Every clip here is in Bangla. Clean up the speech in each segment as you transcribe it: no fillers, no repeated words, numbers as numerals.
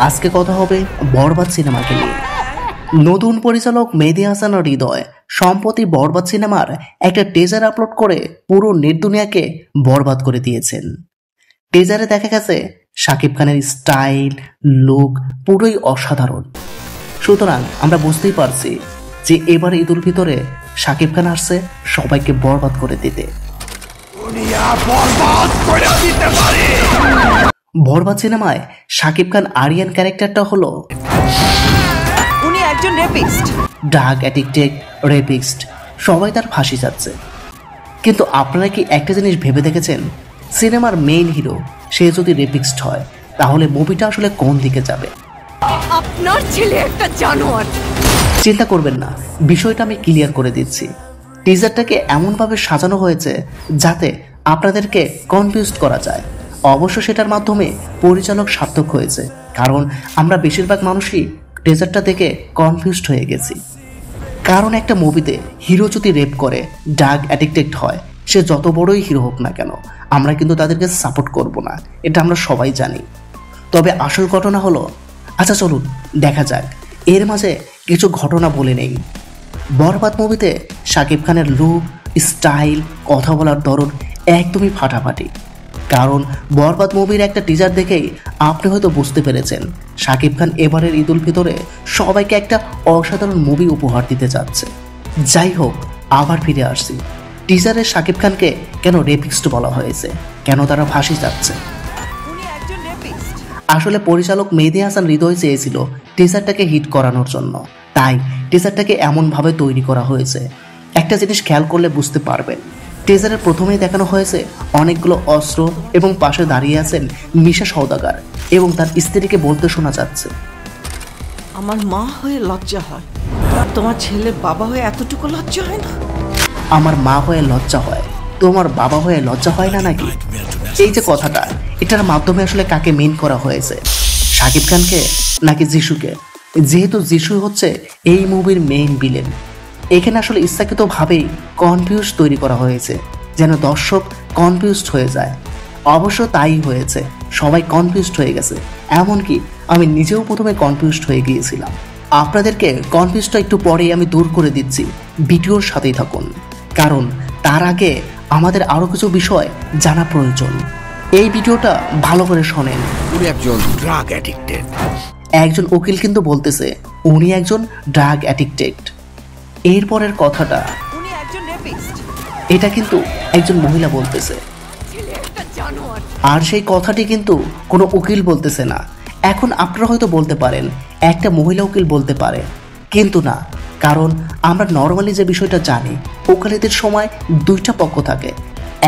আজকে কথা হবে বরবাদ সিনেমাকে নিয়ে। নতুন পরিচালক মেহেদী হাসান হৃদয় সম্প্রতি বরবাদ সিনেমার একটা টিজার আপলোড করে পুরো নেট দুনিয়াকে বরবাদ করে দিয়েছেন। টিজারে দেখা গেছে শাকিব খানের স্টাইল, লুক পুরোই অসাধারণ। সুতরাং আমরা বুঝতেই পারছি যে এবার ঈদুল ফিতরে শাকিব খান আসছে সবাইকে বরবাদ করে দিতে। বরবাদ সিনেমায় শাকিব খান আরিয়ান ক্যারেক্টারটা হলো উনি একজন রেপিস্ট, ড্রাগ অ্যাডিক্টেড রেপিস্ট, সবাই তার ফাঁসি যাচ্ছে। কিন্তু আপনারা কি একটা জিনিস ভেবে দেখেছেন, সিনেমার মেইন হিরো সে যদি রেপিস্ট হয় তাহলে মুভিটা আসলে কোন দিকে যাবে? আপনার ছেলে একটা জানোয়ার। চিন্তা করবেন না, বিষয়টা আমি ক্লিয়ার করে দিচ্ছি। টিজারটাকে এমনভাবে সাজানো হয়েছে যাতে আপনাদেরকে কনফিউজ করা যায়। অবশ্য সেটার মাধ্যমে পরিচালক সার্থক হয়েছে, কারণ আমরা বেশিরভাগ মানুষই টিজারটা দেখে কনফিউজড হয়ে গেছি। কারণ একটা মুভিতে হিরো যদি রেপ করে, ড্রাগ অ্যাডিক্টেড হয়, সে যত বড়ই হিরো হোক না কেন আমরা কিন্তু তাদেরকে সাপোর্ট করব না, এটা আমরা সবাই জানি। তবে আসল ঘটনা হলো, আচ্ছা চলুন দেখা যাক। এর মাঝে কিছু ঘটনা বলে নেই। বরবাদ মুভিতে শাকিব খানের লুক, স্টাইল, কথা বলার ধরন একদমই ফাটাফাটি। কারণ বরবাদ মুভির একটা টিজার দেখেই আপনি হয়তো বুঝতে পেরেছেন শাকিব খান এবারের ঈদুল ফিতরে সবাইকে একটা অসাধারণ মুভি উপহার দিতে যাচ্ছে। যাই হোক, আবার ফিরে আসছি। টিজারে শাকিব খানকে কেন রেপিস্ট বলা হয়েছে, কেন তারা ফাঁসি যাচ্ছে? আসলে পরিচালক মেহেদী হাসান হৃদয় চেয়েছিল টিজারটাকে হিট করানোর জন্য, তাই টিজারটাকে এমনভাবে তৈরি করা হয়েছে। একটা জিনিস খেয়াল করলে বুঝতে পারবেন, টিজারের প্রথমেই দেখানো হয়েছে অনেকগুলো অস্ত্র এবং পাশে দাঁড়িয়ে আছেন মিশা সওদাগর এবং তার স্ত্রীকে বলতে শোনা যাচ্ছে, আমার মা হয়ে লজ্জা হয়, তোমার ছেলের বাবা হয়ে এতটুকু লজ্জা হয় না? আমার মা হয়ে লজ্জা হয়, তোমার বাবা হয়ে লজ্জা হয় না নাকি? এই যে কথাটা, এটার মাধ্যমে আসলে কাকে মেইন করা হয়েছে, শাকিব খানকে নাকি যিশুকে? যেহেতু যিশু হচ্ছে এই মুভির মেইন ভিলেন, এখানে আসলে ইচ্ছাকৃতভাবেই কনফিউজ তৈরি করা হয়েছে যেন দর্শক কনফিউজড হয়ে যায়। অবশ্য তাই হয়েছে, সবাই কনফিউজড হয়ে গেছে, এমনকি আমি নিজেও প্রথমে কনফিউজড হয়ে গিয়েছিলাম। আপনাদেরকে কনফিউজটা একটু পরেই আমি দূর করে দিচ্ছি, ভিডিওর সাথেই থাকুন। কারণ তার আগে আমাদের আরও কিছু বিষয় জানা প্রয়োজন। এই ভিডিওটা ভালো করে শোনেন। উনি একজন ড্রাগ অ্যাডিক্টেড। একজন উকিল কিন্তু বলতেছে উনি একজন ড্রাগ অ্যাডিক্টেড। এরপরের কথাটা, উনি একজন রেপিস্ট, এটা কিন্তু একজন মহিলা বলতেছে। ছেলে একটা জানোয়ার। আর সেই কথাটি কিন্তু কোনো উকিল বলতেছে না। এখন আপনারা হয়তো বলতে পারেন একটা মহিলা উকিল বলতে পারে, কিন্তু না, কারণ আমরা নর্মালি যে বিষয়টা জানি, ওকালতির সময় দুইটা পক্ষ থাকে,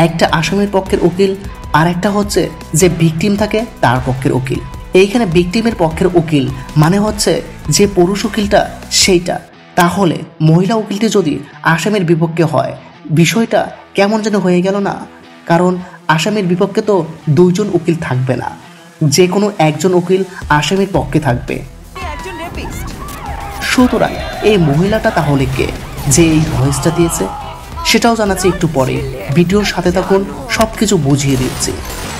একটা আসামির পক্ষের উকিল আর একটা হচ্ছে যে ভিকটিম থাকে তার পক্ষের উকিল। এইখানে ভিকটিমের পক্ষের উকিল মানে হচ্ছে যে পুরুষ উকিলটা সেইটা। তাহলে মহিলা উকিলটি যদি আসামির বিপক্ষে হয়, বিষয়টা কেমন যেন হয়ে গেল না? কারণ আসামির বিপক্ষে তো দুইজন উকিল থাকবে না, যে কোনো একজন উকিল আসামির পক্ষে থাকবে। উনি একজন রেপিস্ট। সুতরাং এই মহিলাটা তাহলে কে, যে এই ভয়েসটা দিয়েছে? সেটাও জানাচ্ছি একটু পরে, ভিডিওর সাথে থাকুন, সব কিছু বুঝিয়ে দিচ্ছি।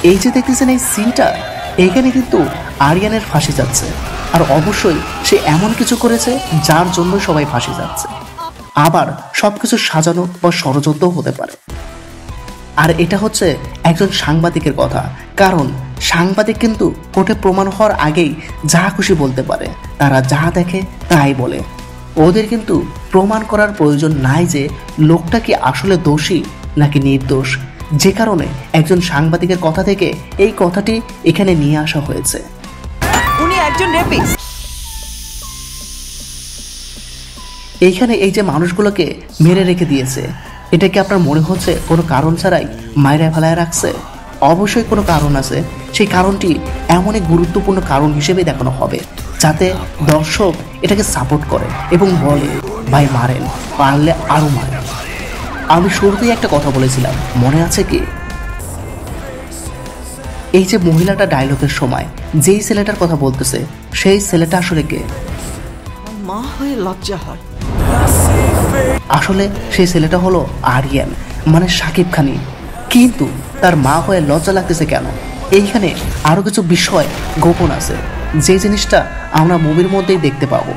এই যে দেখতেছেন এই সিনটা, এইখানে কিন্তু আরিয়ানের ফাঁসি যাচ্ছে, আর অবশ্যই সে এমন কিছু করেছে যার জন্য সবাই ফাঁসি যাচ্ছে। আবার সব কিছু সাজানো বা ষড়যন্ত্রও হতে পারে। আর এটা হচ্ছে একজন সাংবাদিকের কথা, কারণ সাংবাদিক কিন্তু কোর্টে প্রমাণ হওয়ার আগেই যা খুশি বলতে পারে, তারা যা দেখে তাই বলে। ওদের কিন্তু প্রমাণ করার প্রয়োজন নাই যে লোকটা কি আসলে দোষী নাকি নির্দোষ, যে কারণে একজন সাংবাদিকের কথা থেকে এই কথাটি এখানে নিয়ে আসা হয়েছে। উনি একজন রেপিস্ট। এইখানে এই যে মানুষগুলোকে মেরে রেখে দিয়েছে, এটা কি আপনার মনে হচ্ছে কোনো কারণ ছাড়াই মায়েরা ফেলায় রাখছে? অবশ্যই কোনো কারণ আছে। সেই কারণটি এমনই গুরুত্বপূর্ণ কারণ হিসেবে দেখানো হবে যাতে দর্শক এটাকে সাপোর্ট করে এবং বলে ভাই মারেন, পারলে আরও মারেন। আমি শুরুতেই একটা কথা বলেছিলাম, মনে আছে কি? এই যে মহিলাটা ডায়লগের সময় যেই ছেলেটার কথা বলতেছে, সেই ছেলেটা আসলে কে? মা হয়ে লজ্জা হয়। আসলে সেই ছেলেটা হলো আরিয়ান, মানে শাকিব খানি। কিন্তু তার মা হয়ে লজ্জা লাগতেছে কেন? এইখানে আরো কিছু বিষয় গোপন আছে, যে জিনিসটা আমরা মুভির মধ্যেই দেখতে পাবো।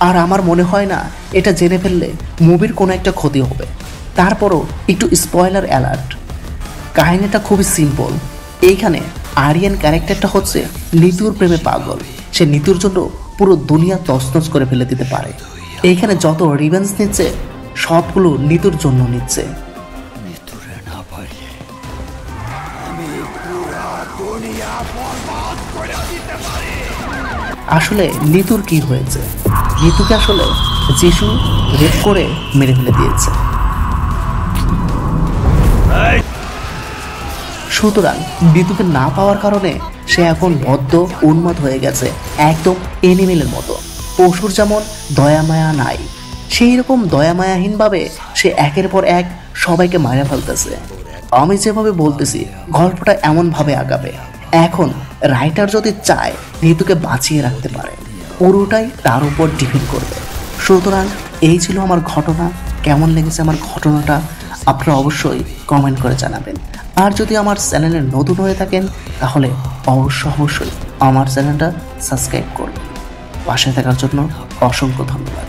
আর আমার মনে হয় না এটা জেনে ফেললে মুভির কোনো একটা ক্ষতি হবে। তারপরও একটু স্পয়লার অ্যালার্ট। কাহিনীটা খুবই সিম্পল। এইখানে আরিয়ান ক্যারেক্টারটা হচ্ছে নিতুর প্রেমে পাগল। সে নিতুর জন্য পুরো দুনিয়া তছনছ করে ফেলে দিতে পারে। এইখানে যত রিভেঞ্জ নিচ্ছে সবগুলো নিতুর জন্য নিচ্ছে। আসলে নিতুর কি হয়েছে? নিতুকে আসলে যিশু রেপ করে মেরে ফেলে দিয়েছে। সুতরাং নিতুকে না পাওয়ার কারণে সে এখন বদ্ধ উন্মাদ হয়ে গেছে, একদম এনিমেলের মতো। পশুর যেমন দয়া মায়া নাই, সেই রকম দয়া মায়াহীনভাবে সে একের পর এক সবাইকে মারা ফেলতেছে। আমি যেভাবে বলতেছি গল্পটা এমনভাবে আগাবে, এখন রাইটার যদি চায় নিতুকে বাঁচিয়ে রাখতে পারে, পুরোটাই তার উপর ডিপেন্ড করবে। সুতরাং এই ছিল আমার ঘটনা। কেমন লেগেছে আমার ঘটনাটা আপনারা অবশ্যই কমেন্ট করে জানাবেন। আর যদি আমার চ্যানেলে নতুন হয়ে থাকেন তাহলে অবশ্যই আমার চ্যানেলটা সাবস্ক্রাইব করবেন। পাশে থাকার জন্য অসংখ্য ধন্যবাদ।